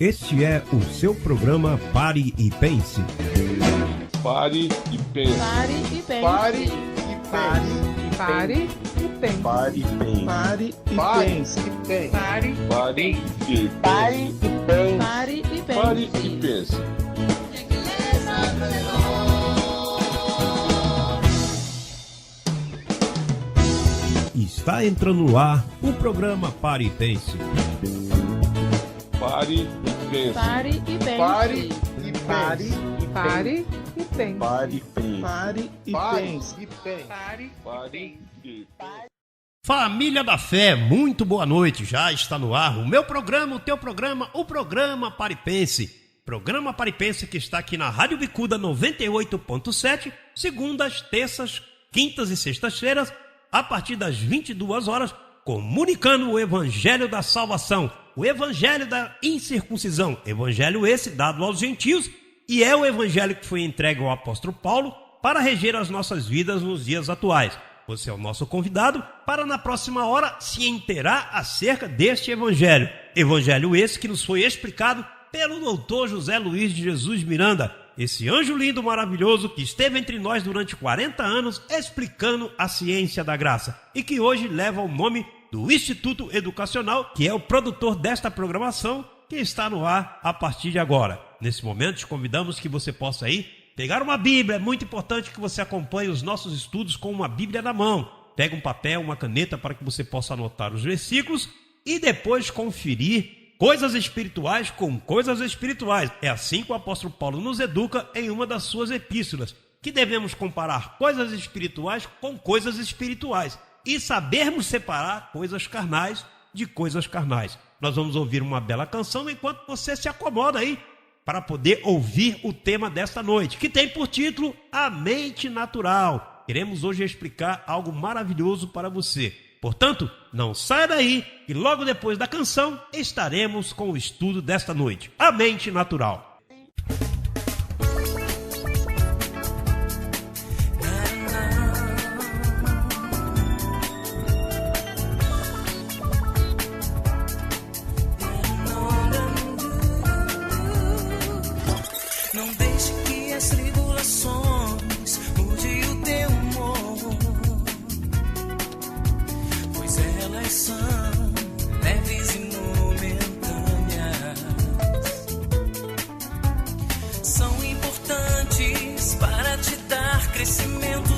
Este é o seu programa Pare e Pense. Pare e pense. Pare e pense. Pare e pense. Pare e pense. Pare e pense. Pare e pense. Pare Pare e pense. Pare e pense. Pare e pense. Pare e pense. Está entrando no ar o programa Pare e Pense. Pare e pense. Pare e pense. Pare e pense. Pare e pense. Pare e pense. Pare e pense. Pare e pense. Família da Fé, muito boa noite. Já está no ar o meu programa, o teu programa, o programa Pare e Pense. Programa Pare e Pense que está aqui na Rádio Bicuda 98.7, segundas, terças, quintas e sextas-feiras, a partir das 22 horas, comunicando o Evangelho da Salvação, o Evangelho da Incircuncisão, Evangelho esse dado aos gentios, e é o Evangelho que foi entregue ao apóstolo Paulo para reger as nossas vidas nos dias atuais. Você é o nosso convidado para na próxima hora se inteirar acerca deste Evangelho. Evangelho esse que nos foi explicado pelo doutor José Luiz de Jesus Miranda, esse anjo lindo, maravilhoso, que esteve entre nós durante 40 anos explicando a ciência da graça e que hoje leva o nome do Instituto Educacional, que é o produtor desta programação que está no ar a partir de agora. Nesse momento, te convidamos que você possa aí pegar uma Bíblia. É muito importante que você acompanhe os nossos estudos com uma Bíblia na mão. Pega um papel, uma caneta para que você possa anotar os versículos e depois conferir coisas espirituais com coisas espirituais. É assim que o apóstolo Paulo nos educa em uma das suas epístolas, que devemos comparar coisas espirituais com coisas espirituais e sabermos separar coisas carnais de coisas carnais. Nós vamos ouvir uma bela canção enquanto você se acomoda aí para poder ouvir o tema desta noite, que tem por título A Mente Natural. Queremos hoje explicar algo maravilhoso para você. Portanto, não saia daí e logo depois da canção estaremos com o estudo desta noite. A Mente Natural. Não deixe que as tribulações mudem o teu humor, pois elas são leves e momentâneas. São importantes para te dar crescimento,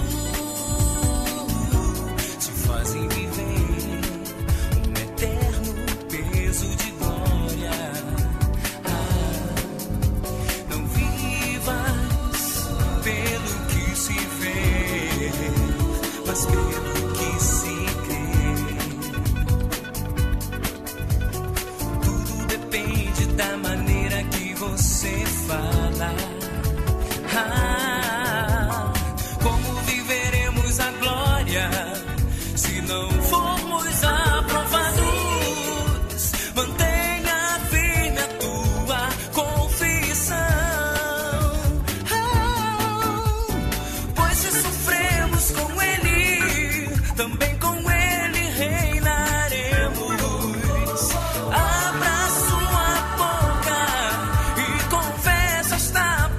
te fazem viver um eterno peso de glória. Não vivas pelo que se vê, mas pelo que se depende da maneira que você fala. Como viveremos a glória se não formos aprovados? Mantenha firme a tua confissão, pois se sofremos com Ele, também com Ele reinaremos. Abra sua boca e confessa esta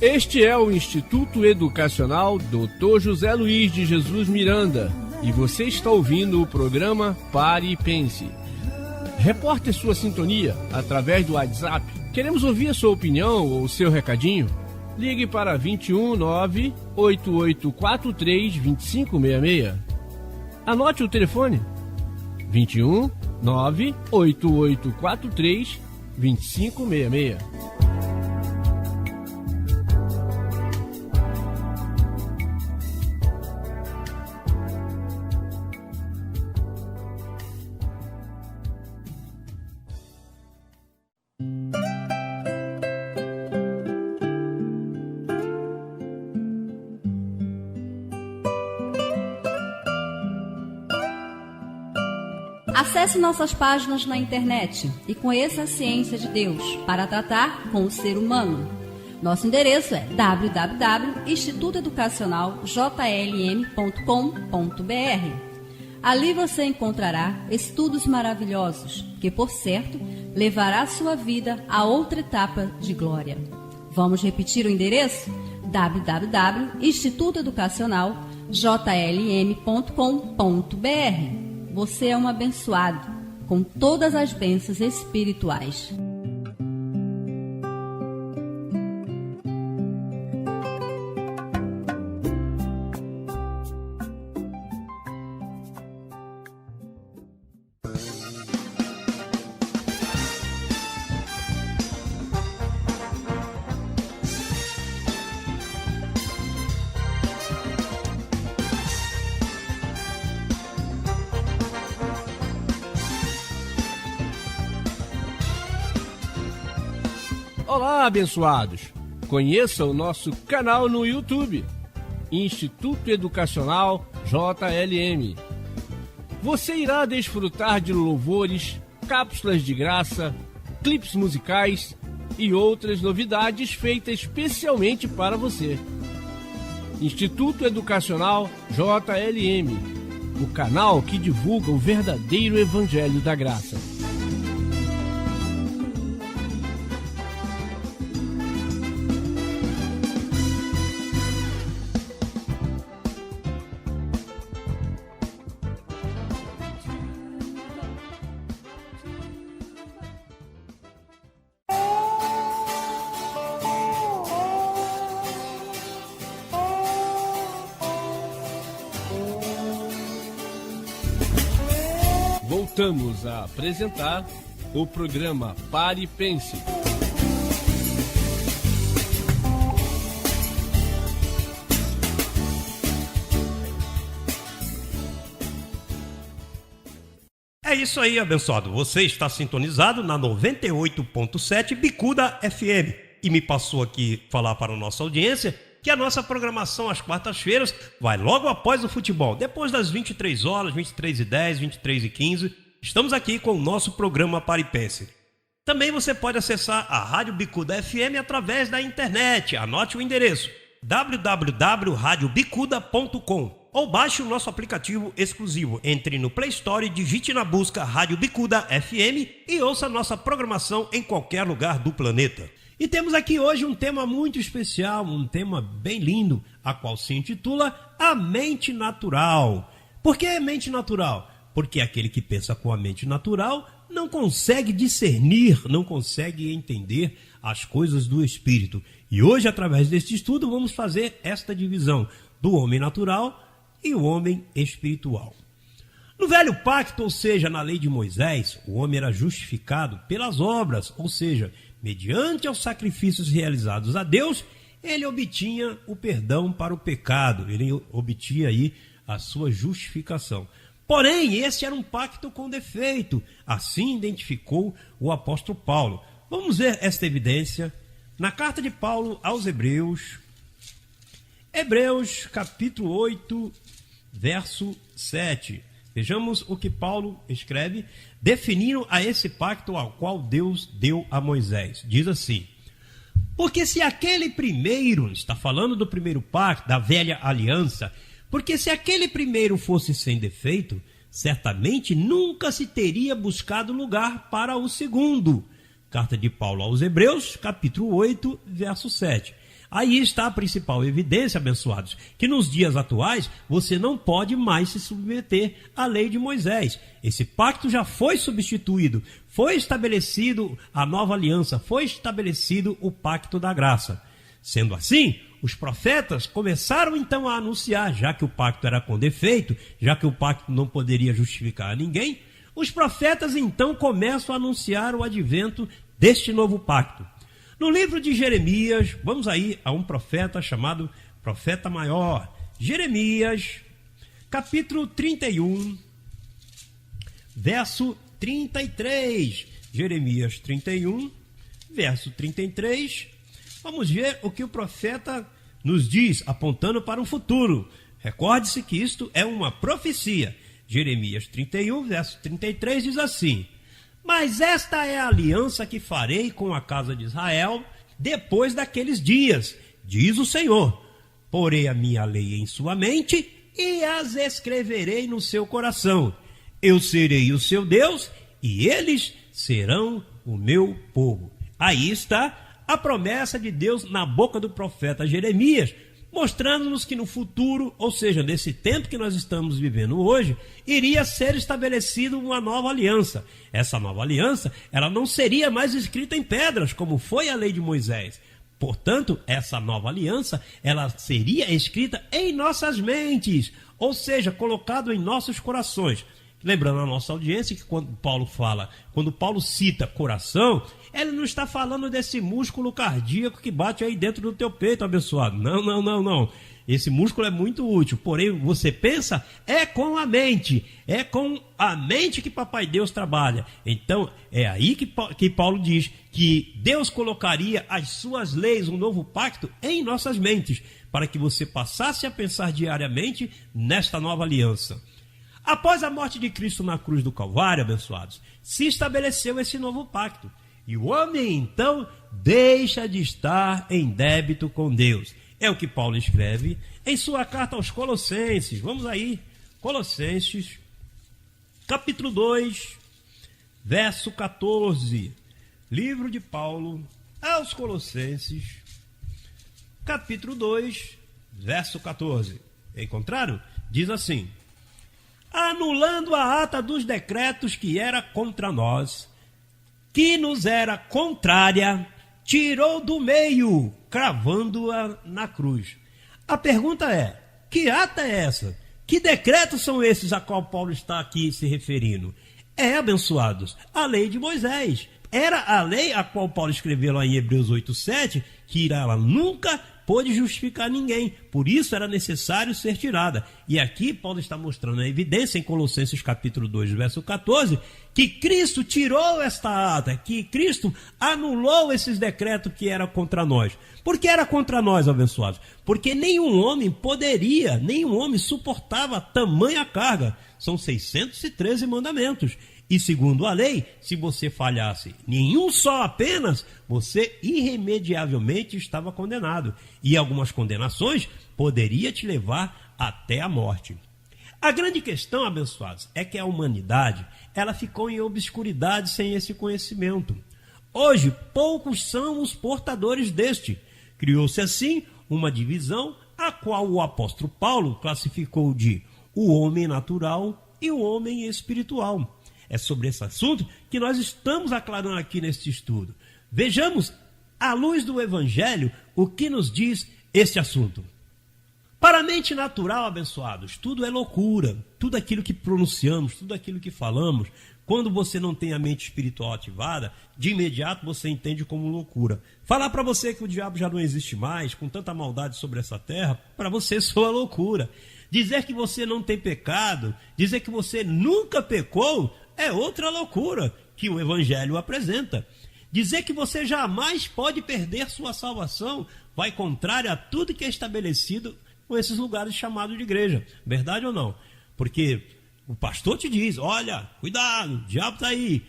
Este é o Instituto Educacional Dr. José Luiz de Jesus Miranda e você está ouvindo o programa Pare e Pense. Reporte sua sintonia através do WhatsApp. Queremos ouvir a sua opinião ou o seu recadinho. Ligue para 21 98843 2566. Anote o telefone 21 98843 2566. Acesse nossas páginas na internet e conheça a ciência de Deus para tratar com o ser humano. Nosso endereço é www.institutoeducacionaljlm.com.br. Ali você encontrará estudos maravilhosos que, por certo, levará a sua vida a outra etapa de glória. Vamos repetir o endereço? www.institutoeducacionaljlm.com.br. Você é um abençoado com todas as bênçãos espirituais. Olá, abençoados! Conheça o nosso canal no YouTube, Instituto Educacional JLM. Você irá desfrutar de louvores, cápsulas de graça, clipes musicais e outras novidades feitas especialmente para você. Instituto Educacional JLM, o canal que divulga o verdadeiro Evangelho da Graça. Voltamos a apresentar o programa Pare e Pense. É isso aí, abençoado. Você está sintonizado na 98.7 Bicuda FM. E me passou aqui falar para a nossa audiência que a nossa programação às quartas-feiras vai logo após o futebol. Depois das 23 horas, 23h10, 23h15, estamos aqui com o nosso programa Pare e Pense. Também você pode acessar a Rádio Bicuda FM através da internet. Anote o endereço www.radiobicuda.com ou baixe o nosso aplicativo exclusivo. Entre no Play Store, digite na busca Rádio Bicuda FM e ouça nossa programação em qualquer lugar do planeta. E temos aqui hoje um tema muito especial, um tema bem lindo, a qual se intitula A Mente Natural. Por que mente natural? Porque aquele que pensa com a mente natural não consegue discernir, não consegue entender as coisas do espírito. E hoje, através deste estudo, vamos fazer esta divisão do homem natural e o homem espiritual. No Velho Pacto, ou seja, na lei de Moisés, o homem era justificado pelas obras, ou seja, mediante aos sacrifícios realizados a Deus, ele obtinha o perdão para o pecado, ele obtinha aí a sua justificação. Porém, esse era um pacto com defeito, assim identificou o apóstolo Paulo. Vamos ver esta evidência na carta de Paulo aos Hebreus, capítulo 8, verso 7. Vejamos o que Paulo escreve, definindo a esse pacto ao qual Deus deu a Moisés. Diz assim: porque se aquele primeiro, está falando do primeiro pacto, da velha aliança, porque se aquele primeiro fosse sem defeito, certamente nunca se teria buscado lugar para o segundo. Carta de Paulo aos Hebreus, capítulo 8, verso 7. Aí está a principal evidência, abençoados, que nos dias atuais você não pode mais se submeter à lei de Moisés. Esse pacto já foi substituído, foi estabelecido a nova aliança, foi estabelecido o pacto da graça. Sendo assim, os profetas começaram então a anunciar, já que o pacto era com defeito, já que o pacto não poderia justificar a ninguém, os profetas então começam a anunciar o advento deste novo pacto. No livro de Jeremias, vamos aí a um profeta chamado Profeta Maior. Jeremias, capítulo 31, verso 33. Jeremias 31, verso 33. Vamos ver o que o profeta nos diz, apontando para o futuro. Recorde-se que isto é uma profecia. Jeremias 31, verso 33 diz assim: mas esta é a aliança que farei com a casa de Israel depois daqueles dias, diz o Senhor. Porei a minha lei em sua mente e as escreverei no seu coração. Eu serei o seu Deus e eles serão o meu povo. Aí está a promessa de Deus na boca do profeta Jeremias, mostrando-nos que no futuro, ou seja, nesse tempo que nós estamos vivendo hoje, iria ser estabelecida uma nova aliança. Essa nova aliança, ela não seria mais escrita em pedras, como foi a lei de Moisés. Portanto, essa nova aliança, ela seria escrita em nossas mentes, ou seja, colocado em nossos corações. Lembrando a nossa audiência que quando Paulo cita coração, ele não está falando desse músculo cardíaco que bate aí dentro do teu peito, abençoado. Não. Esse músculo é muito útil, porém você pensa, é com a mente que Papai Deus trabalha. Então é aí que Paulo diz que Deus colocaria as suas leis, um novo pacto em nossas mentes, para que você passasse a pensar diariamente nesta nova aliança. Após a morte de Cristo na cruz do Calvário, abençoados, se estabeleceu esse novo pacto. E o homem, então, deixa de estar em débito com Deus. É o que Paulo escreve em sua carta aos Colossenses. Vamos aí, Colossenses, capítulo 2, verso 14. Livro de Paulo aos Colossenses, capítulo 2, verso 14. Encontraram? Diz assim: anulando a ata dos decretos que era contra nós, que nos era contrária, tirou do meio, cravando-a na cruz. A pergunta é, que ata é essa? Que decretos são esses a qual Paulo está aqui se referindo? Abençoados, a lei de Moisés. Era a lei a qual Paulo escreveu lá em Hebreus 8:7, que ela nunca pôde justificar ninguém, por isso era necessário ser tirada. E aqui Paulo está mostrando a evidência em Colossenses capítulo 2, verso 14, que Cristo tirou esta ata, que Cristo anulou esses decretos que eram contra nós. Por que era contra nós, abençoados? Porque nenhum homem suportava tamanha carga. São 613 mandamentos. E segundo a lei, se você falhasse nenhum só apenas, você irremediavelmente estava condenado. E algumas condenações poderia te levar até a morte. A grande questão, abençoados, é que a humanidade ela ficou em obscuridade sem esse conhecimento. Hoje, poucos são os portadores deste. Criou-se assim uma divisão, a qual o apóstolo Paulo classificou de o homem natural e o homem espiritual. É sobre esse assunto que nós estamos aclarando aqui neste estudo. Vejamos, à luz do Evangelho, o que nos diz este assunto. Para a mente natural, abençoados, tudo é loucura. Tudo aquilo que pronunciamos, tudo aquilo que falamos, quando você não tem a mente espiritual ativada, de imediato você entende como loucura. Falar para você que o diabo já não existe mais, com tanta maldade sobre essa terra, para você soa loucura. Dizer que você não tem pecado, dizer que você nunca pecou, é outra loucura que o Evangelho apresenta. Dizer que você jamais pode perder sua salvação vai contrário a tudo que é estabelecido com esses lugares chamados de igreja. Verdade ou não? Porque o pastor te diz, olha, cuidado, o diabo está aí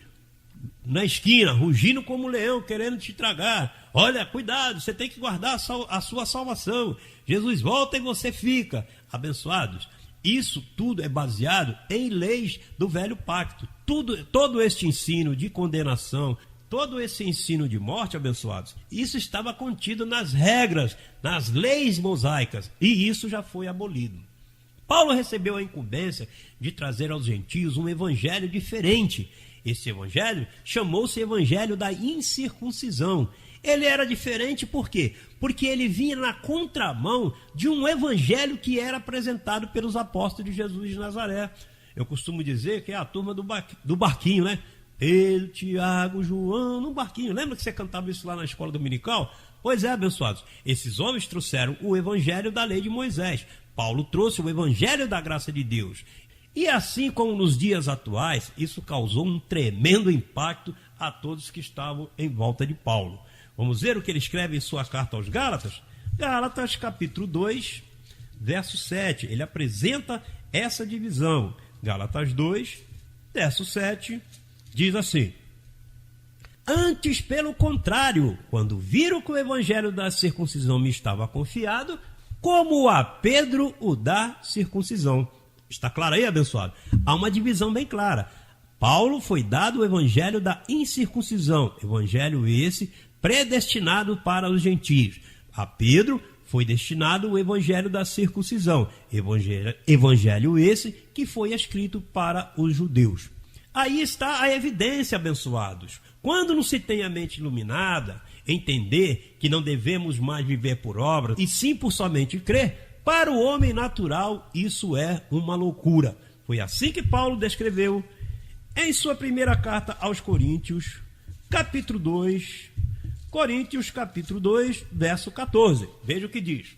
na esquina, rugindo como um leão, querendo te tragar. Olha, cuidado, você tem que guardar a sua salvação. Jesus volta e você fica. Abençoados, isso tudo é baseado em leis do velho pacto. Todo este ensino de condenação, todo esse ensino de morte, abençoados, isso estava contido nas regras, nas leis mosaicas, e isso já foi abolido. Paulo recebeu a incumbência de trazer aos gentios um evangelho diferente. Esse evangelho chamou-se Evangelho da Incircuncisão. Ele era diferente por quê? Porque ele vinha na contramão de um evangelho que era apresentado pelos apóstolos de Jesus de Nazaré. Eu costumo dizer que é a turma do barquinho, né? Pedro, Tiago, João, no barquinho. Lembra que você cantava isso lá na escola dominical? Pois é, abençoados. Esses homens trouxeram o evangelho da lei de Moisés. Paulo trouxe o evangelho da graça de Deus. E assim como nos dias atuais, isso causou um tremendo impacto a todos que estavam em volta de Paulo. Vamos ver o que ele escreve em sua carta aos Gálatas? Gálatas, capítulo 2, verso 7. Ele apresenta essa divisão. Gálatas 2, verso 7, diz assim: antes, pelo contrário, quando viram que o evangelho da circuncisão me estava confiado, como a Pedro o da circuncisão. Está claro aí, abençoado? Há uma divisão bem clara. Paulo foi dado o evangelho da incircuncisão, evangelho esse predestinado para os gentios. A Pedro foi destinado o evangelho da circuncisão, evangelho esse que foi escrito para os judeus. Aí está a evidência, abençoados. Quando não se tem a mente iluminada, entender que não devemos mais viver por obras, e sim por somente crer, para o homem natural isso é uma loucura. Foi assim que Paulo descreveu em sua primeira carta aos Coríntios, capítulo 2, Coríntios, capítulo 2, verso 14. Veja o que diz.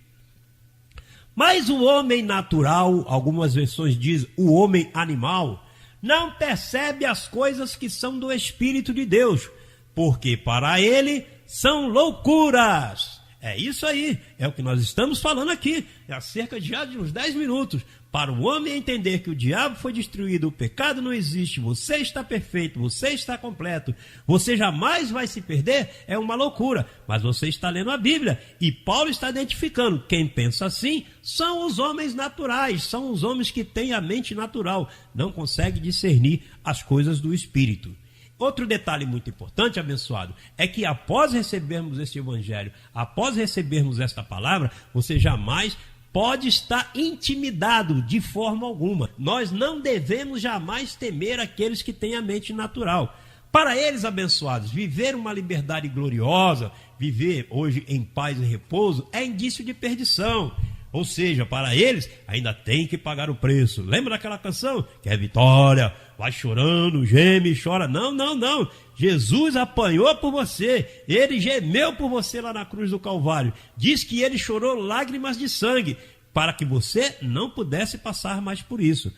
Mas o homem natural, algumas versões dizem o homem animal, não percebe as coisas que são do Espírito de Deus, porque para ele são loucuras. É isso aí, é o que nós estamos falando aqui, há cerca de uns 10 minutos. Para o homem entender que o diabo foi destruído, o pecado não existe, você está perfeito, você está completo, você jamais vai se perder, é uma loucura. Mas você está lendo a Bíblia e Paulo está identificando, quem pensa assim são os homens naturais, são os homens que têm a mente natural, não conseguem discernir as coisas do Espírito. Outro detalhe muito importante, abençoado, é que após recebermos esse evangelho, após recebermos esta palavra, você jamais pode estar intimidado de forma alguma. Nós não devemos jamais temer aqueles que têm a mente natural. Para eles, abençoados, viver uma liberdade gloriosa, viver hoje em paz e repouso, é indício de perdição. Ou seja, para eles, ainda tem que pagar o preço. Lembra daquela canção? Que é vitória, vai chorando, geme, chora. Não, não, não. Jesus apanhou por você. Ele gemeu por você lá na cruz do Calvário. Diz que ele chorou lágrimas de sangue para que você não pudesse passar mais por isso.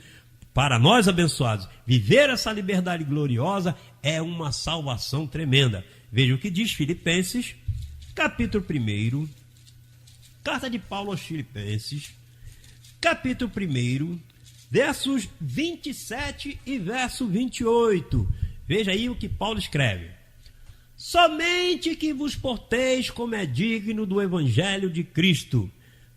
Para nós, abençoados, viver essa liberdade gloriosa é uma salvação tremenda. Veja o que diz Filipenses, capítulo 1, carta de Paulo aos Filipenses, capítulo 1, versos 27 e verso 28. Veja aí o que Paulo escreve. Somente que vos porteis como é digno do evangelho de Cristo,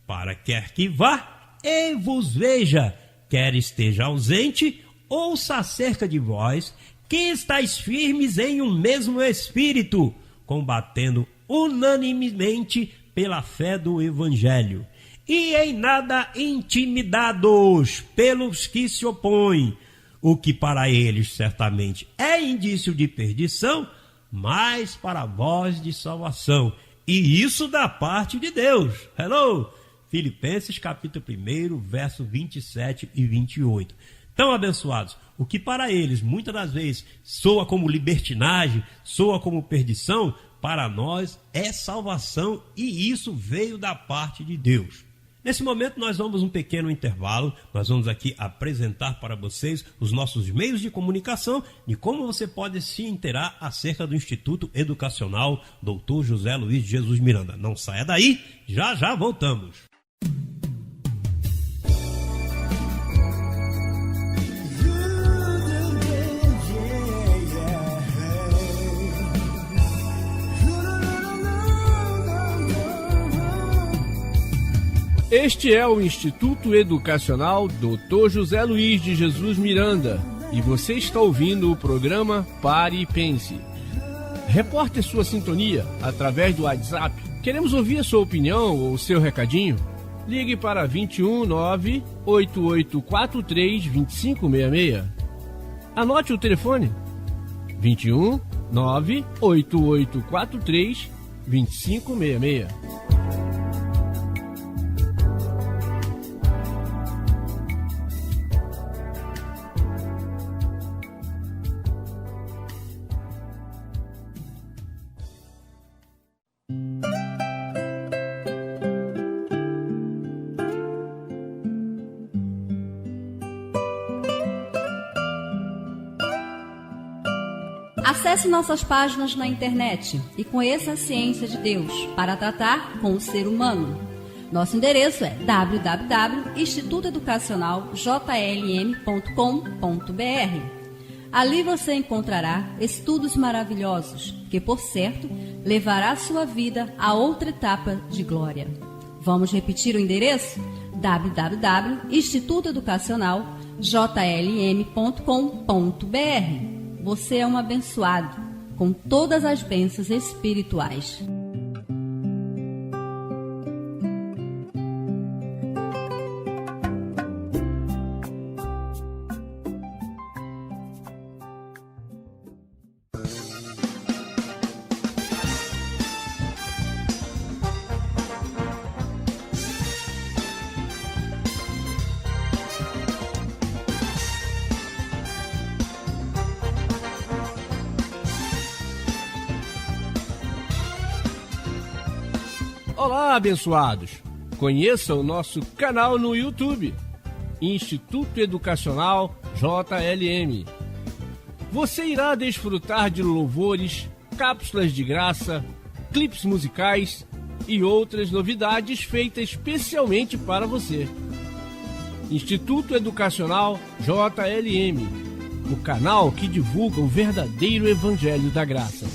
para quer que vá e vos veja, quer esteja ausente, ouça acerca de vós, que estáis firmes em um mesmo espírito, combatendo unanimemente pela fé do evangelho, e em nada intimidados pelos que se opõem, o que para eles certamente é indício de perdição, mas para vós de salvação, e isso da parte de Deus. Hello! Filipenses capítulo 1, verso 27 e 28. Então, abençoados, o que para eles muitas das vezes soa como libertinagem, soa como perdição, para nós é salvação, e isso veio da parte de Deus. Nesse momento nós vamos um pequeno intervalo, nós vamos aqui apresentar para vocês os nossos meios de comunicação e como você pode se inteirar acerca do Instituto Educacional Dr. José Luiz de Jesus Miranda. Não saia daí, já já voltamos. Este é o Instituto Educacional Dr. José Luiz de Jesus Miranda e você está ouvindo o programa Pare e Pense. Reporte sua sintonia através do WhatsApp. Queremos ouvir a sua opinião ou o seu recadinho. Ligue para 21 98843 2566. Anote o telefone: 21 98843 2566. Acesse nossas páginas na internet e conheça a ciência de Deus para tratar com o ser humano. Nosso endereço é www.institutoeducacionaljlm.com.br. Ali você encontrará estudos maravilhosos que, por certo, levará sua vida a outra etapa de glória. Vamos repetir o endereço? www.institutoeducacionaljlm.com.br. Você é um abençoado com todas as bênçãos espirituais. Olá, abençoados! Conheça o nosso canal no YouTube, Instituto Educacional JLM. Você irá desfrutar de louvores, cápsulas de graça, clipes musicais e outras novidades feitas especialmente para você. Instituto Educacional JLM, o canal que divulga o verdadeiro Evangelho da Graça.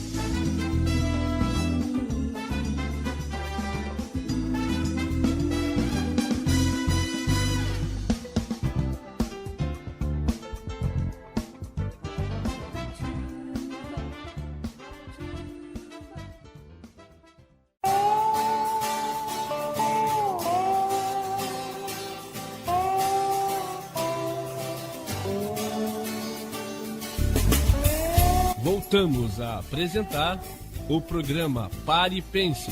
Voltamos a apresentar o programa Pare e Pense.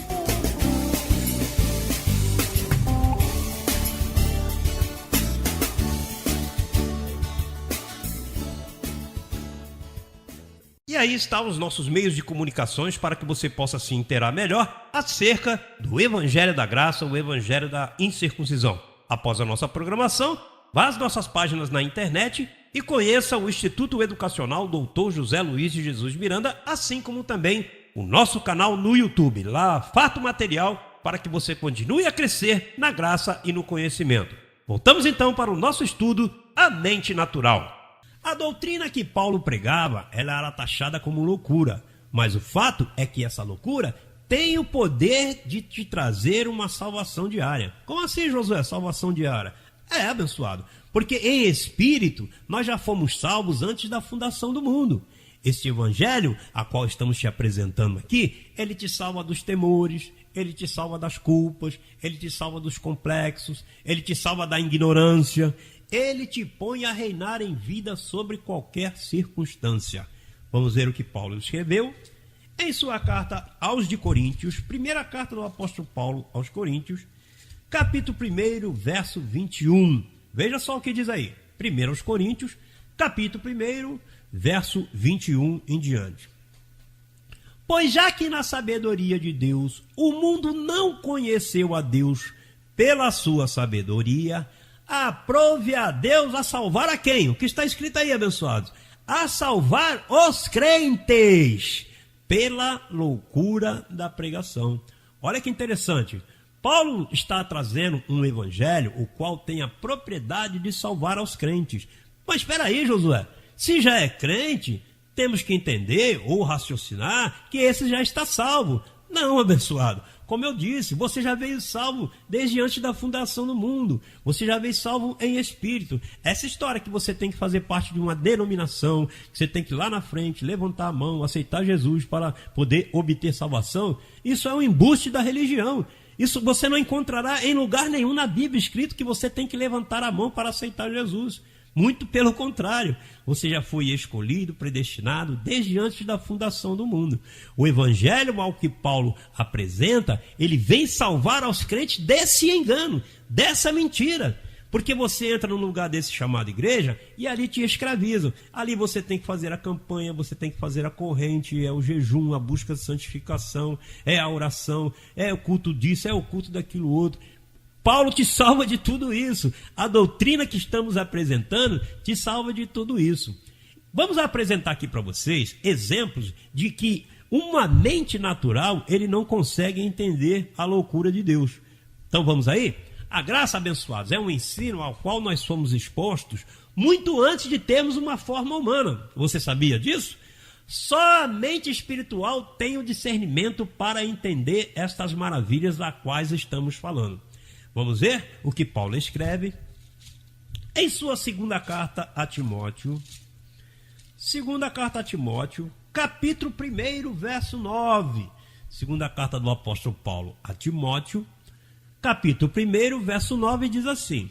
E aí estão os nossos meios de comunicações para que você possa se inteirar melhor acerca do Evangelho da Graça, o Evangelho da Incircuncisão. Após a nossa programação, vá às nossas páginas na internet e conheça o Instituto Educacional Dr. José Luiz de Jesus Miranda, assim como também o nosso canal no YouTube. Lá, farto material para que você continue a crescer na graça e no conhecimento. Voltamos então para o nosso estudo, a mente natural. A doutrina que Paulo pregava, ela era taxada como loucura, mas o fato é que essa loucura tem o poder de te trazer uma salvação diária. Como assim, Josué, salvação diária? Abençoado, porque em espírito nós já fomos salvos antes da fundação do mundo. Este evangelho, a qual estamos te apresentando aqui, ele te salva dos temores, ele te salva das culpas, ele te salva dos complexos, ele te salva da ignorância, ele te põe a reinar em vida sobre qualquer circunstância. Vamos ver o que Paulo escreveu em sua carta aos de Coríntios, primeira carta do apóstolo Paulo aos Coríntios, capítulo 1, verso 21. Veja só o que diz aí. 1 aos Coríntios, capítulo 1, verso 21 em diante. Pois já que na sabedoria de Deus o mundo não conheceu a Deus pela sua sabedoria, aprove a Deus a salvar a quem? O que está escrito aí, abençoados? A salvar os crentes pela loucura da pregação. Olha que interessante. Paulo está trazendo um evangelho o qual tem a propriedade de salvar aos crentes. Mas espera aí, Josué, se já é crente, temos que entender ou raciocinar que esse já está salvo. Não, abençoado, Como eu disse, você já veio salvo desde antes da fundação do mundo. Você já veio salvo em espírito. Essa história que você tem que fazer parte de uma denominação, que você tem que ir lá na frente, levantar a mão, aceitar Jesus para poder obter salvação, isso é um embuste da religião. Isso você não encontrará em lugar nenhum na Bíblia escrito que você tem que levantar a mão para aceitar Jesus. Muito pelo contrário, você já foi escolhido, predestinado desde antes da fundação do mundo. O evangelho ao que Paulo apresenta, ele vem salvar aos crentes desse engano, dessa mentira. Porque você entra num lugar desse chamado igreja e ali te escravizam. Ali você tem que fazer a campanha, você tem que fazer a corrente, é o jejum, a busca de santificação, é a oração, é o culto disso, é o culto daquilo outro. Paulo te salva de tudo isso. A doutrina que estamos apresentando te salva de tudo isso. Vamos apresentar aqui para vocês exemplos de que uma mente natural ele não consegue entender a loucura de Deus. Então vamos aí? A graça, abençoados, é um ensino ao qual nós somos expostos muito antes de termos uma forma humana. Você sabia disso? Só a mente espiritual tem o discernimento para entender estas maravilhas das quais estamos falando. Vamos ver o que Paulo escreve em sua segunda carta a Timóteo. Segunda carta a Timóteo, capítulo 1, verso 9. Segunda carta do apóstolo Paulo a Timóteo, capítulo 1, verso 9, diz assim: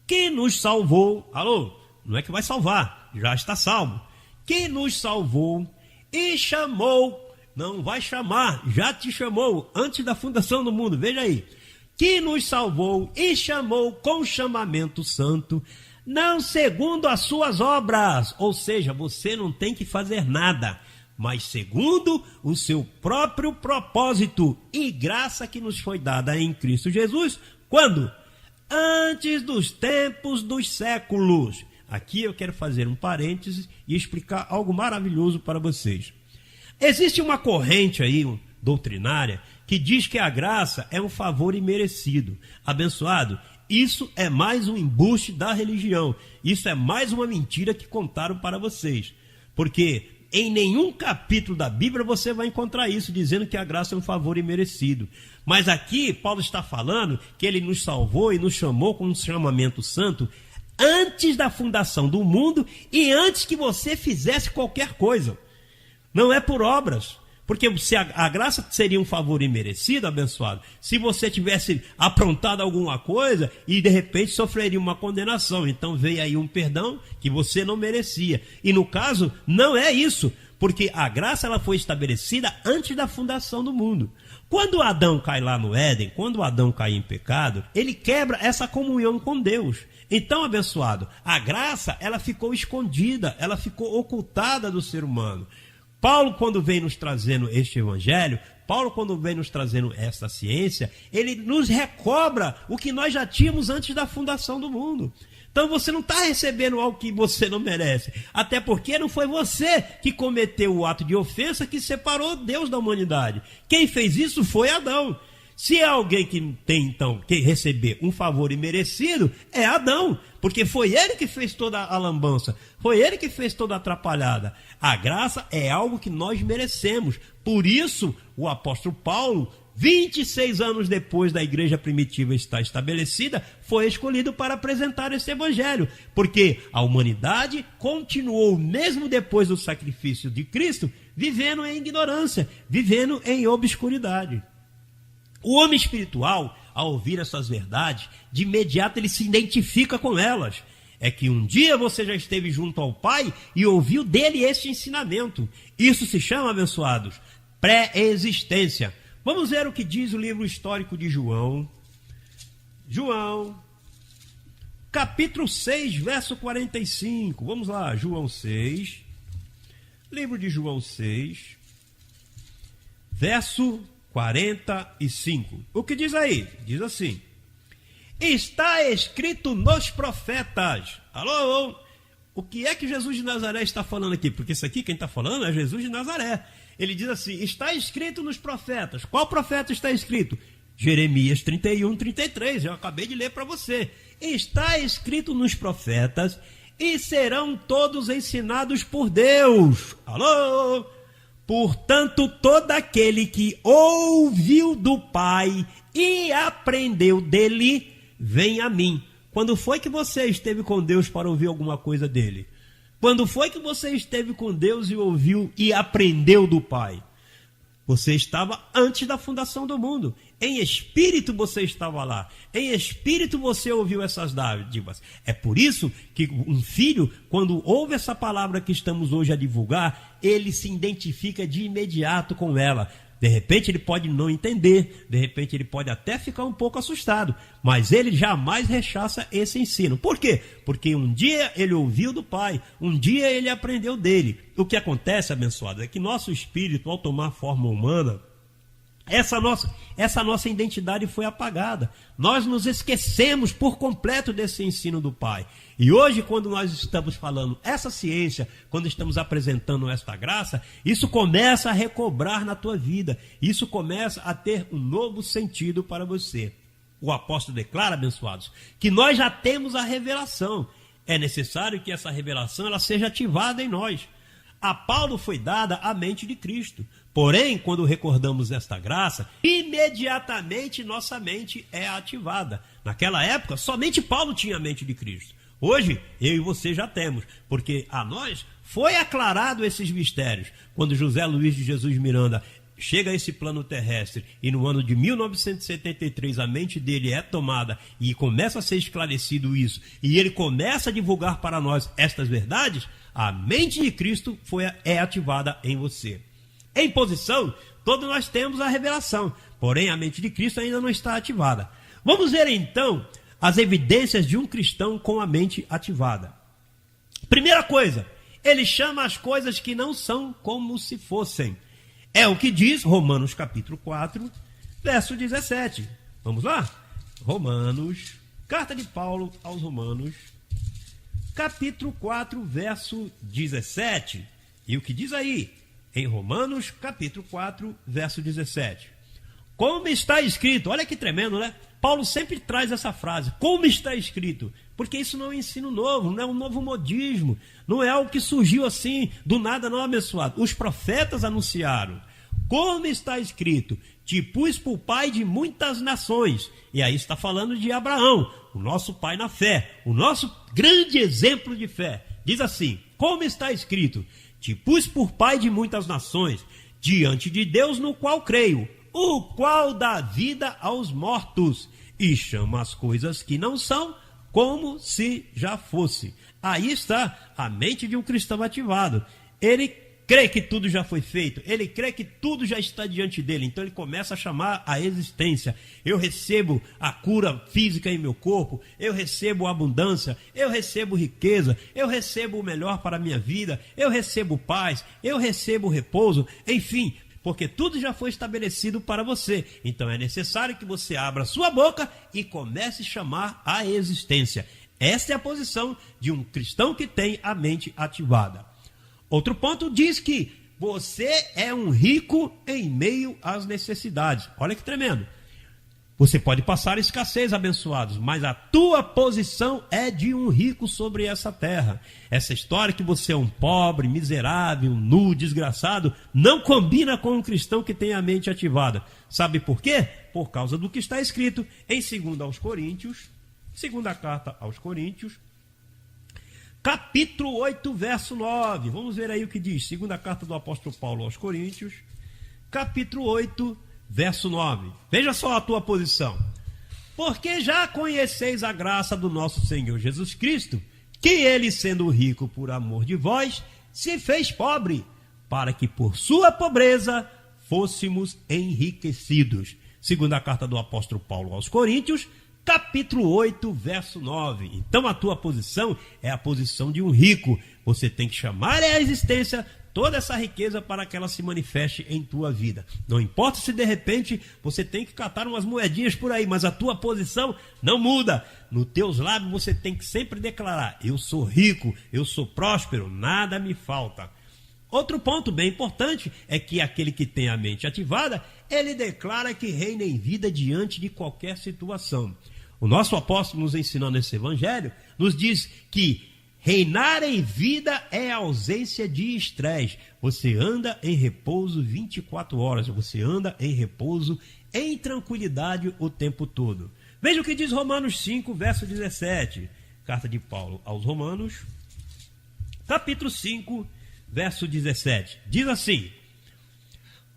que nos salvou, alô, não é que vai salvar, já está salvo. Que nos salvou e chamou, não vai chamar, já te chamou antes da fundação do mundo, veja aí. Que nos salvou e chamou com chamamento santo, não segundo as suas obras, ou seja, você não tem que fazer nada, mas segundo o seu próprio propósito e graça que nos foi dada em Cristo Jesus, quando? Antes dos tempos dos séculos. Aqui eu quero fazer um parênteses e explicar algo maravilhoso para vocês. Existe uma corrente aí, doutrinária, que diz que a graça é um favor imerecido. Abençoado, isso é mais um embuste da religião. Isso é mais uma mentira que contaram para vocês. Porque em nenhum capítulo da Bíblia você vai encontrar isso, dizendo que a graça é um favor imerecido. Mas aqui Paulo está falando que ele nos salvou e nos chamou com um chamamento santo antes da fundação do mundo e antes que você fizesse qualquer coisa. Não é por obras. Porque se a graça seria um favor imerecido, abençoado, se você tivesse aprontado alguma coisa e de repente sofreria uma condenação. Então veio aí um perdão que você não merecia. E no caso, não é isso. Porque a graça ela foi estabelecida antes da fundação do mundo. Quando Adão cai lá no Éden, quando Adão cai em pecado, ele quebra essa comunhão com Deus. Então, abençoado, a graça ela ficou escondida, ela ficou ocultada do ser humano. Paulo, quando vem nos trazendo este evangelho, Paulo, quando vem nos trazendo esta ciência, ele nos recobra o que nós já tínhamos antes da fundação do mundo. Então você não está recebendo algo que você não merece. Até porque não foi você que cometeu o ato de ofensa que separou Deus da humanidade. Quem fez isso foi Adão. Se é alguém que tem, então, que receber um favor imerecido, é Adão. Porque foi ele que fez toda a lambança. Foi ele que fez toda a atrapalhada. A graça é algo que nós merecemos. Por isso, o apóstolo Paulo, 26 anos depois da igreja primitiva estar estabelecida, foi escolhido para apresentar esse evangelho. Porque a humanidade continuou, mesmo depois do sacrifício de Cristo, vivendo em ignorância, vivendo em obscuridade. O homem espiritual, ao ouvir essas verdades, de imediato ele se identifica com elas. É que um dia você já esteve junto ao Pai e ouviu dele este ensinamento. Isso se chama, abençoados, pré-existência. Vamos ver o que diz o livro histórico de João. João, capítulo 6, verso 45. Vamos lá, João 6. Livro de João 6, verso 45. O que diz aí? Diz assim: está escrito nos profetas. Alô? O que é que Jesus de Nazaré está falando aqui? Porque isso aqui quem está falando é Jesus de Nazaré. Ele diz assim: está escrito nos profetas. Qual profeta está escrito? Jeremias 31, 33. Eu acabei de ler para você. Está escrito nos profetas e serão todos ensinados por Deus. Alô? Portanto, todo aquele que ouviu do Pai e aprendeu dele, vem a mim. Quando foi que você esteve com Deus para ouvir alguma coisa dele? Quando foi que você esteve com Deus e ouviu e aprendeu do Pai? Você estava antes da fundação do mundo. Em espírito você estava lá. Em espírito você ouviu essas dádivas. É por isso que um filho, quando ouve essa palavra que estamos hoje a divulgar, ele se identifica de imediato com ela. De repente ele pode não entender, de repente ele pode até ficar um pouco assustado, mas ele jamais rechaça esse ensino. Por quê? Porque um dia ele ouviu do Pai, um dia ele aprendeu dele. O que acontece, abençoado, é que nosso espírito, ao tomar forma humana, essa nossa identidade foi apagada. Nós nos esquecemos por completo desse ensino do Pai. E hoje, quando nós estamos falando essa ciência, quando estamos apresentando esta graça, isso começa a recobrar na tua vida. Isso começa a ter um novo sentido para você. O apóstolo declara, abençoados, que nós já temos a revelação. É necessário que essa revelação ela seja ativada em nós. A Paulo foi dada a mente de Cristo. Porém, quando recordamos esta graça, imediatamente nossa mente é ativada. Naquela época, somente Paulo tinha a mente de Cristo. Hoje, eu e você já temos, porque a nós foi aclarado esses mistérios. Quando José Luiz de Jesus Miranda chega a esse plano terrestre e no ano de 1973 a mente dele é tomada e começa a ser esclarecido isso, e ele começa a divulgar para nós estas verdades, a mente de Cristo é ativada em você. Em posição, todos nós temos a revelação, porém a mente de Cristo ainda não está ativada. Vamos ver então as evidências de um cristão com a mente ativada. Primeira coisa, ele chama as coisas que não são como se fossem. É o que diz Romanos capítulo 4, verso 17. Vamos lá? Romanos, carta de Paulo aos Romanos, capítulo 4, verso 17. E o que diz aí? Em Romanos, capítulo 4, verso 17. Como está escrito, olha que tremendo, né? Paulo sempre traz essa frase, como está escrito, porque isso não é um ensino novo, não é um novo modismo, não é algo que surgiu assim, do nada não, abençoado. Os profetas anunciaram, como está escrito, te pus por pai de muitas nações. E aí está falando de Abraão, o nosso pai na fé, o nosso grande exemplo de fé. Diz assim, como está escrito, te pus por pai de muitas nações, diante de Deus no qual creio, o qual dá vida aos mortos e chama as coisas que não são como se já fosse. Aí está a mente de um cristão ativado. Ele crê que tudo já foi feito, ele crê que tudo já está diante dele, então ele começa a chamar a existência. Eu recebo a cura física em meu corpo, eu recebo abundância, eu recebo riqueza, eu recebo o melhor para a minha vida, eu recebo paz, eu recebo repouso, enfim, porque tudo já foi estabelecido para você. Então é necessário que você abra sua boca e comece a chamar a existência. Esta é a posição de um cristão que tem a mente ativada. Outro ponto diz que você é um rico em meio às necessidades. Olha que tremendo. Você pode passar escassez, abençoados, mas a tua posição é de um rico sobre essa terra. Essa história que você é um pobre, miserável, nu, desgraçado, não combina com um cristão que tem a mente ativada. Sabe por quê? Por causa do que está escrito em 2 Coríntios, segunda carta aos Coríntios, capítulo 8, verso 9. Vamos ver aí o que diz. Segunda carta do apóstolo Paulo aos Coríntios, capítulo 8, verso 9. Veja só a tua posição. Porque já conheceis a graça do nosso Senhor Jesus Cristo, que ele, sendo rico por amor de vós, se fez pobre, para que por sua pobreza fôssemos enriquecidos. Segunda carta do apóstolo Paulo aos Coríntios, capítulo 8, verso 9. Então a tua posição é a posição de um rico. Você tem que chamar à existência toda essa riqueza para que ela se manifeste em tua vida. Não importa se de repente você tem que catar umas moedinhas por aí, mas a tua posição não muda. Nos teus lábios você tem que sempre declarar, eu sou rico, eu sou próspero, nada me falta. Outro ponto bem importante é que aquele que tem a mente ativada, ele declara que reina em vida diante de qualquer situação. O nosso apóstolo nos ensinando esse evangelho, nos diz que Reinar em vida é ausência de estresse. Você anda em repouso 24 horas. Você anda em repouso, em tranquilidade o tempo todo. Veja o que diz Romanos 5, verso 17. Carta de Paulo aos Romanos, capítulo 5, verso 17. Diz assim: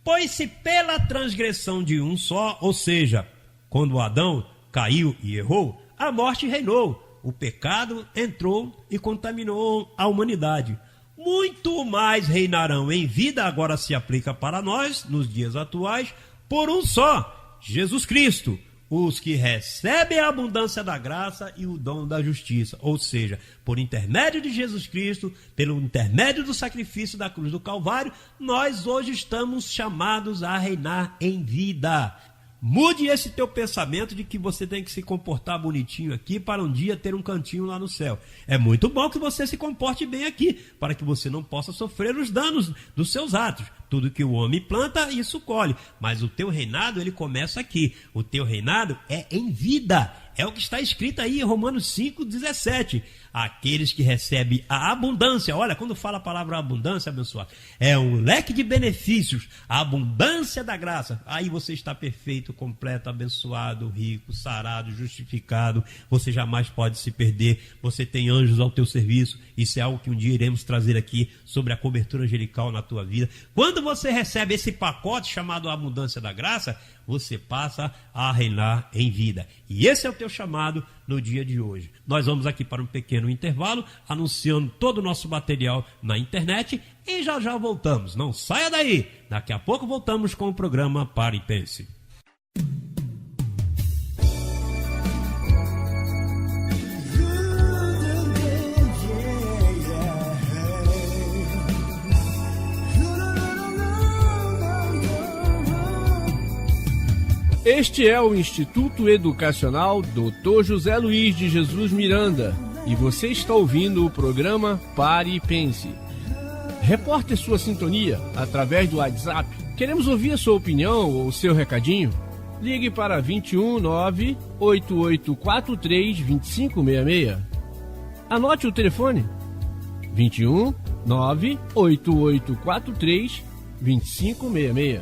pois se pela transgressão de um só, ou seja, quando Adão caiu e errou, a morte reinou. O pecado entrou e contaminou a humanidade. Muito mais reinarão em vida, agora se aplica para nós, nos dias atuais, por um só, Jesus Cristo. Os que recebem a abundância da graça e o dom da justiça. Ou seja, por intermédio de Jesus Cristo, pelo intermédio do sacrifício da cruz do Calvário, nós hoje estamos chamados a reinar em vida. Mude esse teu pensamento de que você tem que se comportar bonitinho aqui para um dia ter um cantinho lá no céu. É muito bom que você se comporte bem aqui, para que você não possa sofrer os danos dos seus atos. Tudo que o homem planta, isso colhe. Mas o teu reinado, ele começa aqui. O teu reinado é em vida. É o que está escrito aí em Romanos 5, 17. Aqueles que recebem a abundância. Olha, quando fala a palavra abundância, abençoado, é um leque de benefícios. A abundância da graça. Aí você está perfeito, completo, abençoado, rico, sarado, justificado. Você jamais pode se perder. Você tem anjos ao teu serviço. Isso é algo que um dia iremos trazer aqui sobre a cobertura angelical na tua vida. Quando você recebe esse pacote chamado abundância da graça, você passa a reinar em vida. E esse é o teu chamado no dia de hoje. Nós vamos aqui para um pequeno intervalo, anunciando todo o nosso material na internet e já já voltamos. Não saia daí! Daqui a pouco voltamos com o programa Pare e Pense. Este é o Instituto Educacional Dr. José Luiz de Jesus Miranda e você está ouvindo o programa Pare e Pense. Reporte sua sintonia através do WhatsApp. Queremos ouvir a sua opinião ou seu recadinho? Ligue para 21 98843 2566. Anote o telefone: 21 98843 2566.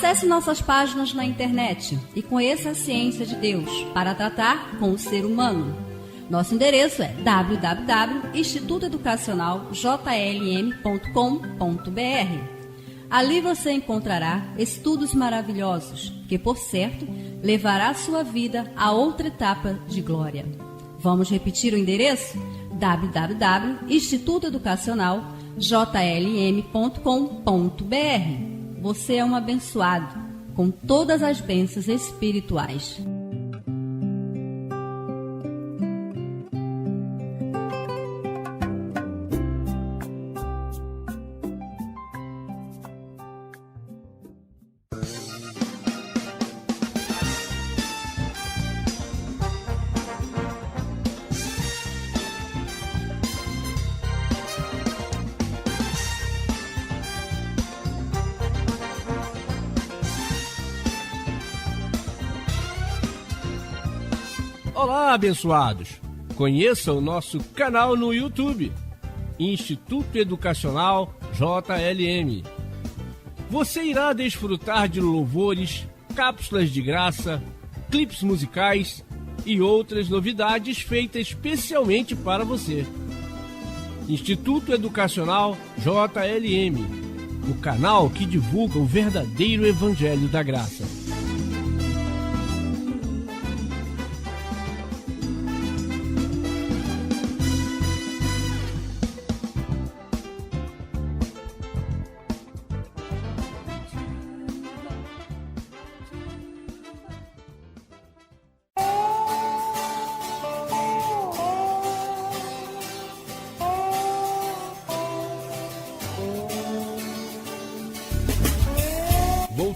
Acesse nossas páginas na internet e conheça a ciência de Deus para tratar com o ser humano. Nosso endereço é www.institutoeducacionaljlm.com.br. Ali você encontrará estudos maravilhosos que, por certo, levará sua vida a outra etapa de glória. Vamos repetir o endereço? www.institutoeducacionaljlm.com.br. Você é um abençoado com todas as bênçãos espirituais. Olá, abençoados! Conheça o nosso canal no YouTube, Instituto Educacional JLM. Você irá desfrutar de louvores, cápsulas de graça, clipes musicais e outras novidades feitas especialmente para você. Instituto Educacional JLM, o canal que divulga o verdadeiro Evangelho da Graça.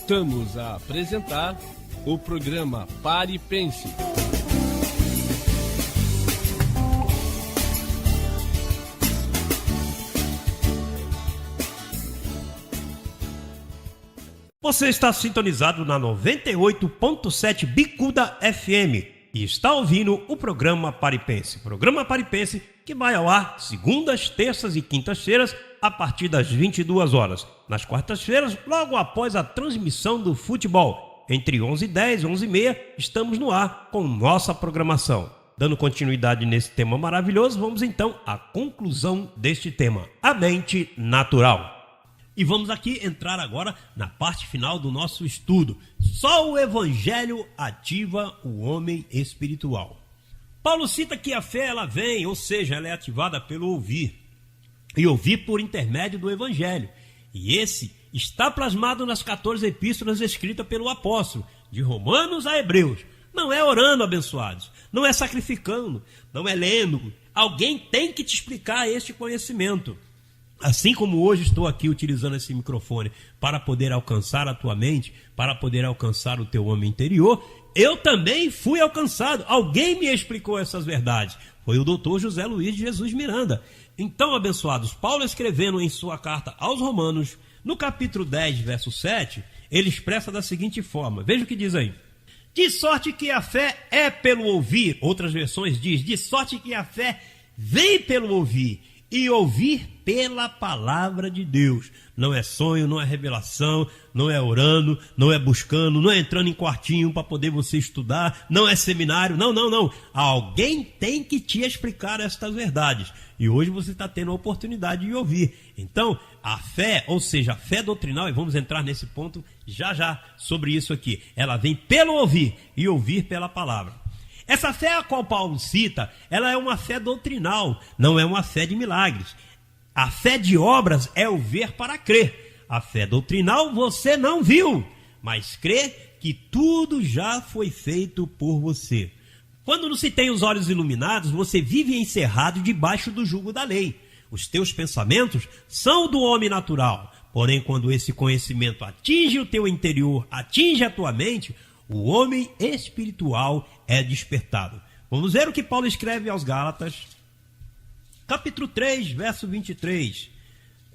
Voltamos a apresentar o programa Pare e Pense. Você está sintonizado na 98.7 Bicuda FM e está ouvindo o programa Pare e Pense. Programa Pare e Pense que vai ao ar segundas, terças e quintas-feiras a partir das 22 horas. Nas quartas-feiras, logo após a transmissão do futebol. Entre 11h10 e 11h30, estamos no ar com nossa programação. Dando continuidade nesse tema maravilhoso, vamos então à conclusão deste tema, a mente natural. E vamos aqui entrar agora na parte final do nosso estudo. Só o Evangelho ativa o homem espiritual. Paulo cita que a fé ela vem, ou seja, ela é ativada pelo ouvir. E ouvir por intermédio do Evangelho. E esse está plasmado nas 14 epístolas escritas pelo apóstolo, de Romanos a Hebreus. Não é orando, abençoados, não é sacrificando, não é lendo. Alguém tem que te explicar este conhecimento. Assim como hoje estou aqui utilizando esse microfone para poder alcançar a tua mente, para poder alcançar o teu homem interior, eu também fui alcançado. Alguém me explicou essas verdades. Foi o doutor José Luiz de Jesus Miranda. Então, abençoados, Paulo escrevendo em sua carta aos Romanos, no capítulo 10, verso 7, ele expressa da seguinte forma. Veja o que diz aí. De sorte que a fé é pelo ouvir. Outras versões diz, de sorte que a fé vem pelo ouvir. E ouvir pela palavra de Deus. Não é sonho, não é revelação, não é orando, não é buscando, não é entrando em quartinho para poder você estudar, não é seminário, não. Alguém tem que te explicar estas verdades. E hoje você está tendo a oportunidade de ouvir. Então, a fé, ou seja, a fé doutrinal, e vamos entrar nesse ponto já sobre isso aqui. Ela vem pelo ouvir e ouvir pela palavra. Essa fé a qual Paulo cita, ela é uma fé doutrinal, não é uma fé de milagres. A fé de obras é o ver para crer. A fé doutrinal você não viu, mas crê que tudo já foi feito por você. Quando não se tem os olhos iluminados, você vive encerrado debaixo do jugo da lei. Os teus pensamentos são do homem natural. Porém, quando esse conhecimento atinge o teu interior, atinge a tua mente, o homem espiritual é despertado. Vamos ver o que Paulo escreve aos Gálatas, capítulo 3, verso 23.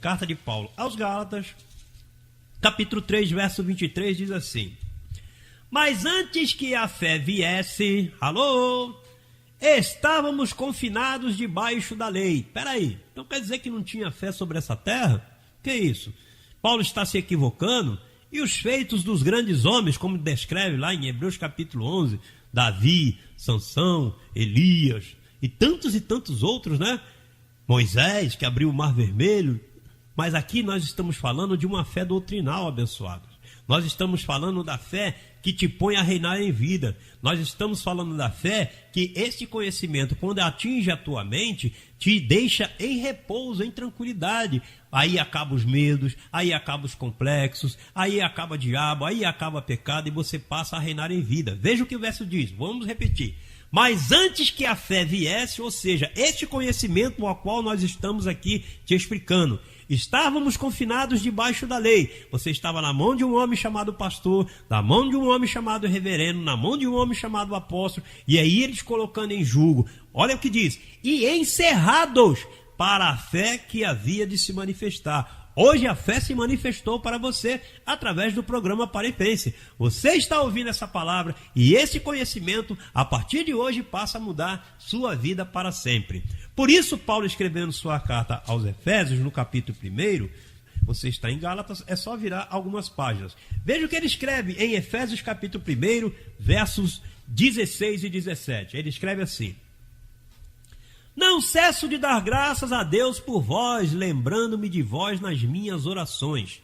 Carta de Paulo aos Gálatas, capítulo 3, verso 23, diz assim. Mas antes que a fé viesse, estávamos confinados debaixo da lei. Peraí, então quer dizer que não tinha fé sobre essa terra? Que isso? Paulo está se equivocando? E os feitos dos grandes homens, como descreve lá em Hebreus capítulo 11, Davi, Sansão, Elias e tantos outros, né? Moisés, que abriu o Mar Vermelho. Mas aqui nós estamos falando de uma fé doutrinal, abençoados. Nós estamos falando da fé que te põe a reinar em vida. Nós estamos falando da fé que este conhecimento, quando atinge a tua mente, te deixa em repouso, em tranquilidade. Aí acabam os medos, aí acabam os complexos, aí acaba o diabo, aí acaba o pecado e você passa a reinar em vida. Veja o que o verso diz, vamos repetir. Mas antes que a fé viesse, ou seja, este conhecimento ao qual nós estamos aqui te explicando, estávamos confinados debaixo da lei. Você estava na mão de um homem chamado pastor, na mão de um homem chamado reverendo, na mão de um homem chamado apóstolo, e aí eles colocando em julgo. Olha o que diz, e encerrados para a fé que havia de se manifestar. Hoje a fé se manifestou para você através do programa Pare e Pense. Você está ouvindo essa palavra e esse conhecimento, a partir de hoje, passa a mudar sua vida para sempre. Por isso, Paulo escrevendo sua carta aos Efésios, no capítulo 1, você está em Gálatas, é só virar algumas páginas. Veja o que ele escreve em Efésios capítulo 1, versos 16 e 17. Ele escreve assim. Não cesso de dar graças a Deus por vós, lembrando-me de vós nas minhas orações,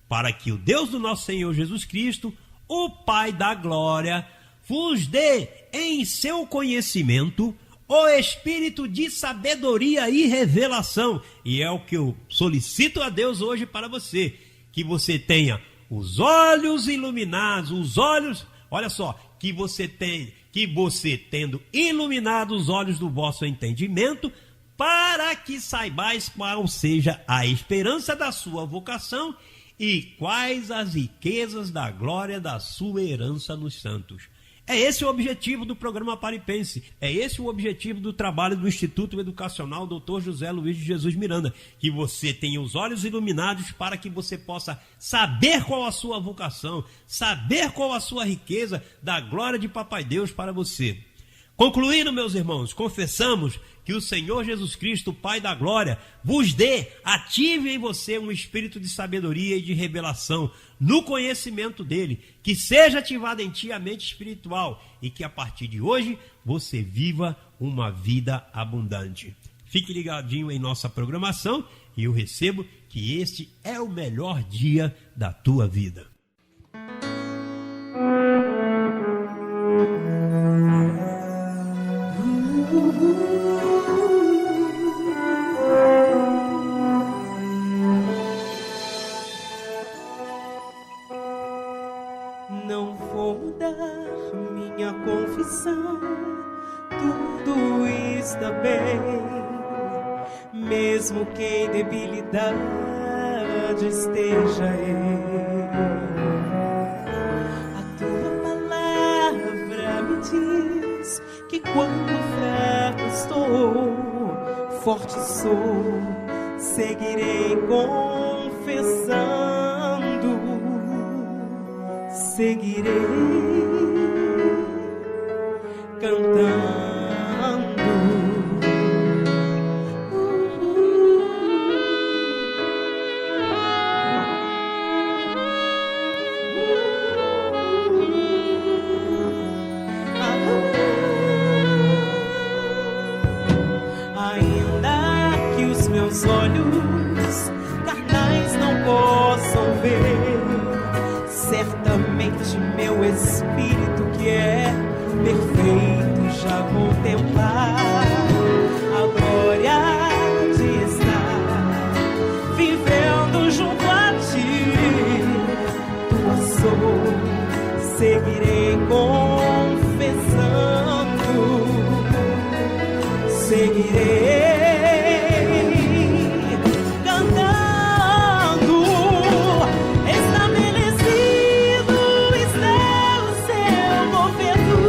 para que o Deus do nosso Senhor Jesus Cristo, o Pai da glória, vos dê em seu conhecimento o espírito de sabedoria e revelação. E é o que eu solicito a Deus hoje para você, que você tenha os olhos iluminados, os olhos, olha só, que você tendo iluminado os olhos do vosso entendimento, para que saibais qual seja a esperança da sua vocação E quais as riquezas da glória da sua herança nos santos? É esse o objetivo do programa Paripense. É esse o objetivo do trabalho do Instituto Educacional Dr. José Luiz de Jesus Miranda. Que você tenha os olhos iluminados para que você possa saber qual a sua vocação, saber qual a sua riqueza da glória de Papai Deus para você. Concluindo, meus irmãos, confessamos que o Senhor Jesus Cristo, Pai da Glória, vos dê, ative em você um espírito de sabedoria e de revelação no conhecimento dele, que seja ativada em ti a mente espiritual e que a partir de hoje você viva uma vida abundante. Fique ligadinho em nossa programação e eu recebo que este é o melhor dia da tua vida. Não vou mudar minha confissão, tudo está bem, mesmo que em debilidade esteja eu. A tua palavra me diz que quando fraco estou, forte sou, seguirei confessando, seguirei cantando. Ainda que os meus olhos carnais não possam ver, certamente meu espírito que é perfeito já contemplar a glória de estar vivendo junto a ti. Tua sou, seguirei confessando, seguirei cantando. Estabelecido está o seu governo,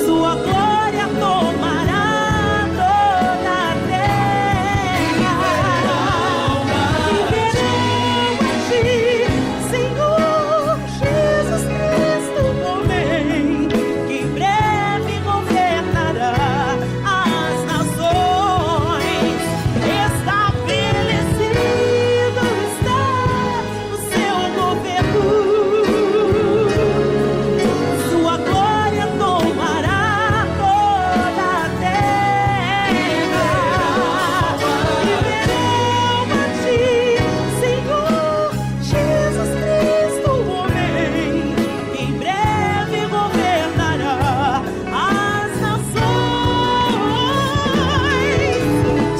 sua glória tomará toda a terra. Viverão a ti, Senhor Jesus Cristo, homem, que em breve governará as nações. Estabelecido está o seu governo, sua glória tomará toda a terra. Viverão a ti, Senhor Jesus Cristo, homem, que em breve governará as nações.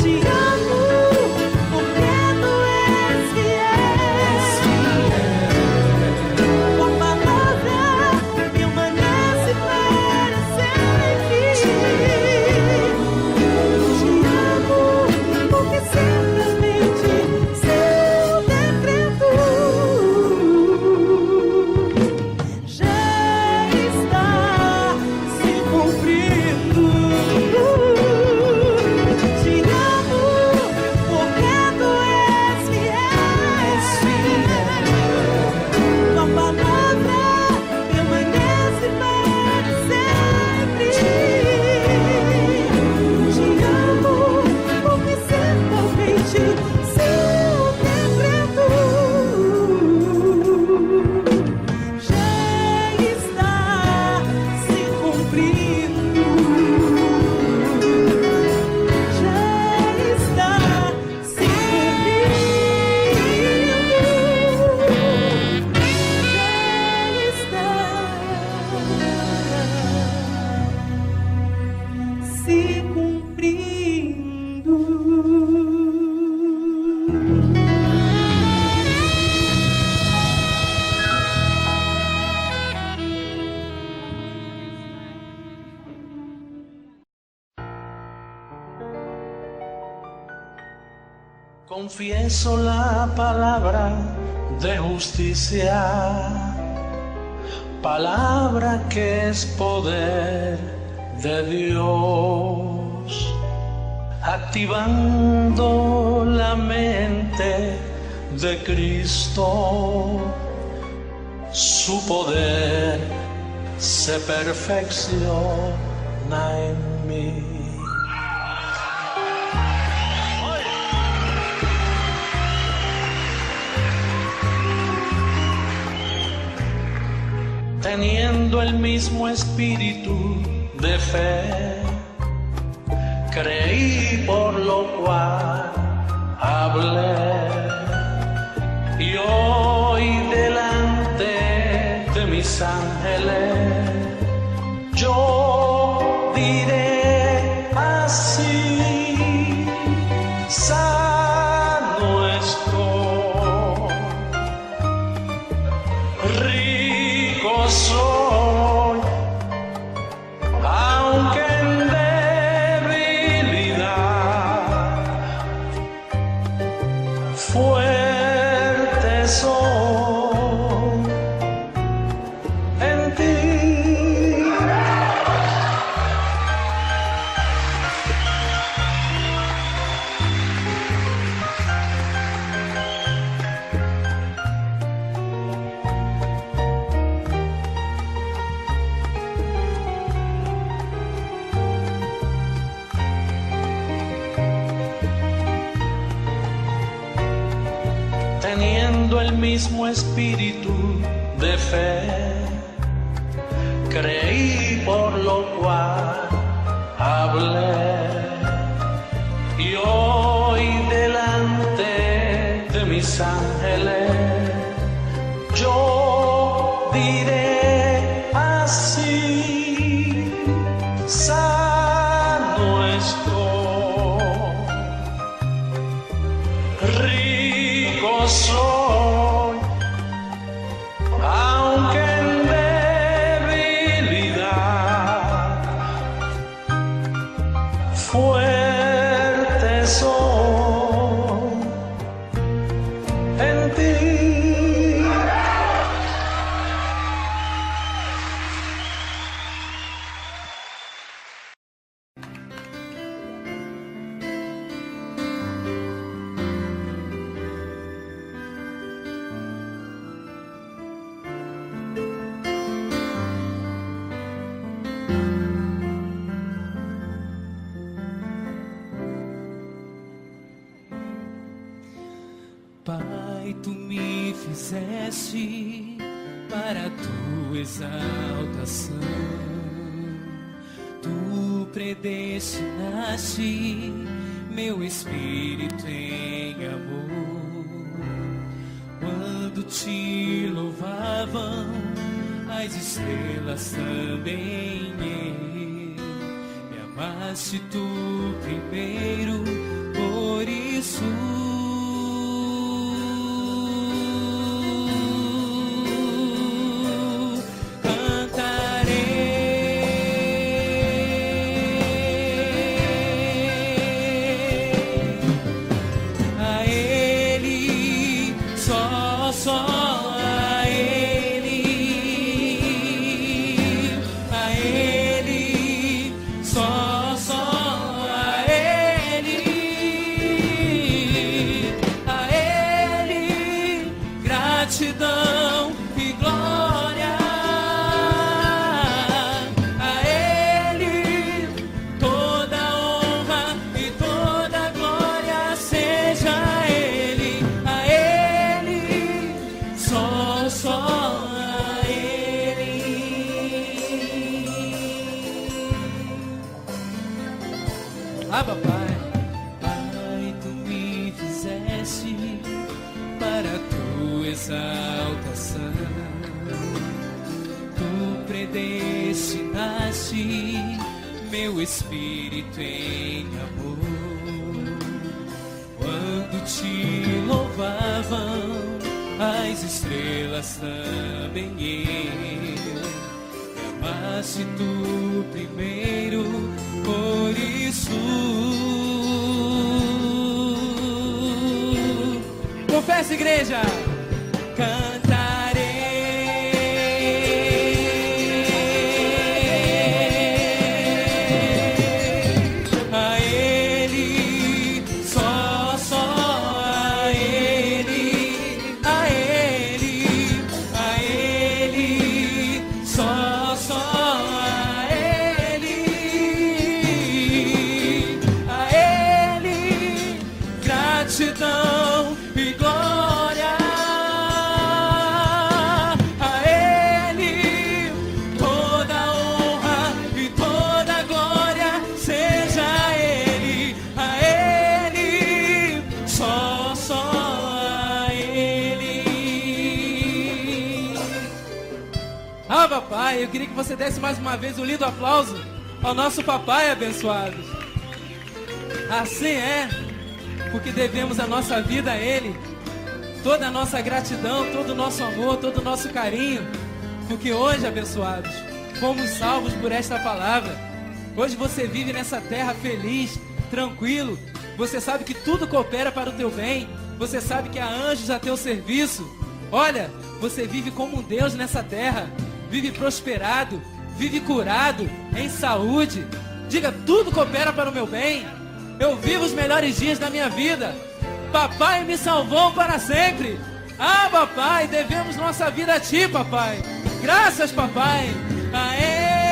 Te amo porque tu és fiel. Tua palavra permanece para sempre. Te amo porque certamente seu decreto já está se cumprindo. Te amo porque tu és fiel. Tua palavra permanece para sempre. Te amo porque certamente seu decreto já está se cumprindo. Já está se cumprindo. Já está se cumprindo. Confieso la palabra de justicia, palabra que es poder de Dios, activando la mente de Cristo, su poder se perfecciona en mí. Teniendo el mismo espíritu de fe, creí por lo cual hablé, y hoy delante de mis ángeles yo diré así: sano estoy, rico soy, aunque en debilidad, fuerte soy en ti. Teniendo el mismo espíritu de fe, creí por lo cual hablé, y hoy delante de mis ángeles yo diré así: sano estoy, rico soy, aunque en debilidad, fuerte soy en ti. Pai, tu me fizeste para tua exaltação, tu predestinaste meu espírito em amor. Quando te louvavam as estrelas também, me amaste tu primeiro, por isso gratidão e glória a Ele, toda honra e toda glória seja a Ele, só a Ele. Ah, papai, Pai, tu me fizeste para tua exaltação, tu predestinaste meu espírito em amor. Quando te louvavam as estrelas também, eu amaste tu primeiro, por isso nessa, igreja. Cantarei a Ele, só a Ele, a Ele, a Ele, só a Ele, gratidão e glória. A Ele toda honra e toda glória seja a Ele. A Ele, só a Ele. Ah, papai, eu queria que você desse mais uma vez um lindo aplauso ao nosso papai abençoado. Assim é, porque devemos a nossa vida a Ele, toda a nossa gratidão, todo o nosso amor, todo o nosso carinho, porque hoje, abençoados, fomos salvos por esta palavra. Hoje você vive nessa terra feliz, tranquilo, você sabe que tudo coopera para o teu bem, você sabe que há anjos a teu serviço. Olha, você vive como um Deus nessa terra, vive prosperado, vive curado, em saúde. Diga, tudo coopera para o meu bem. Eu vivo os melhores dias da minha vida. Papai me salvou para sempre. Ah, papai, devemos nossa vida a ti, papai. Graças, papai. A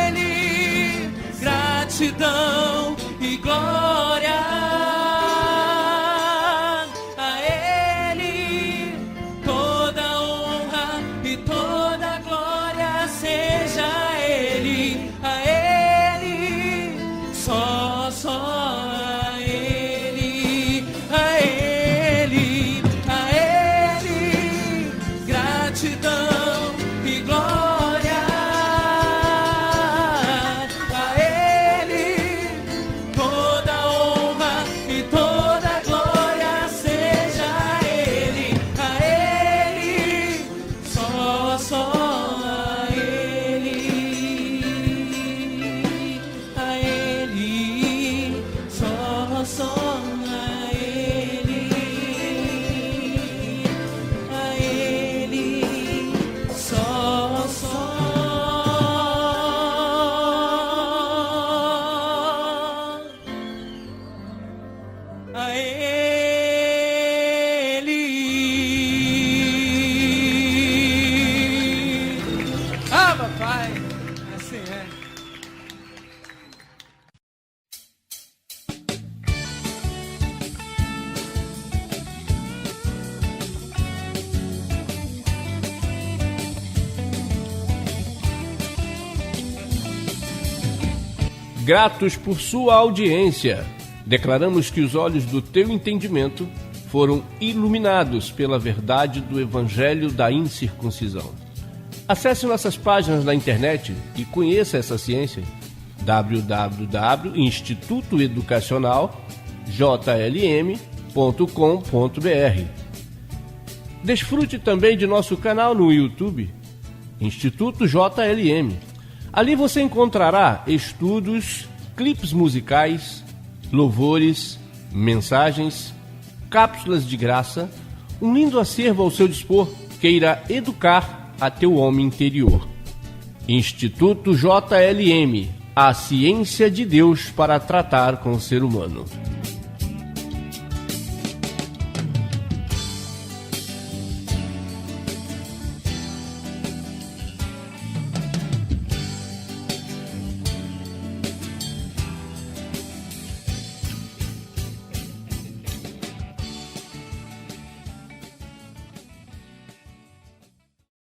Ele, gratidão e glória. A Ele, toda honra e toda glória seja a Ele. A Ele, só gratidão e glória. A Ele toda honra e toda glória seja a Ele. A Ele, só a Ele. A Ele, só a Ele. A Ele, só a Ele. Ah, papai, assim é. Gratos por sua audiência, declaramos que os olhos do teu entendimento foram iluminados pela verdade do Evangelho da Incircuncisão. Acesse nossas páginas na internet e conheça essa ciência. www.institutoeducacionaljlm.com.br. Desfrute também de nosso canal no YouTube, Instituto JLM. Ali você encontrará estudos, clipes musicais, louvores, mensagens, cápsulas de graça, um lindo acervo ao seu dispor que irá educar a teu homem interior. Instituto JLM, a ciência de Deus para tratar com o ser humano.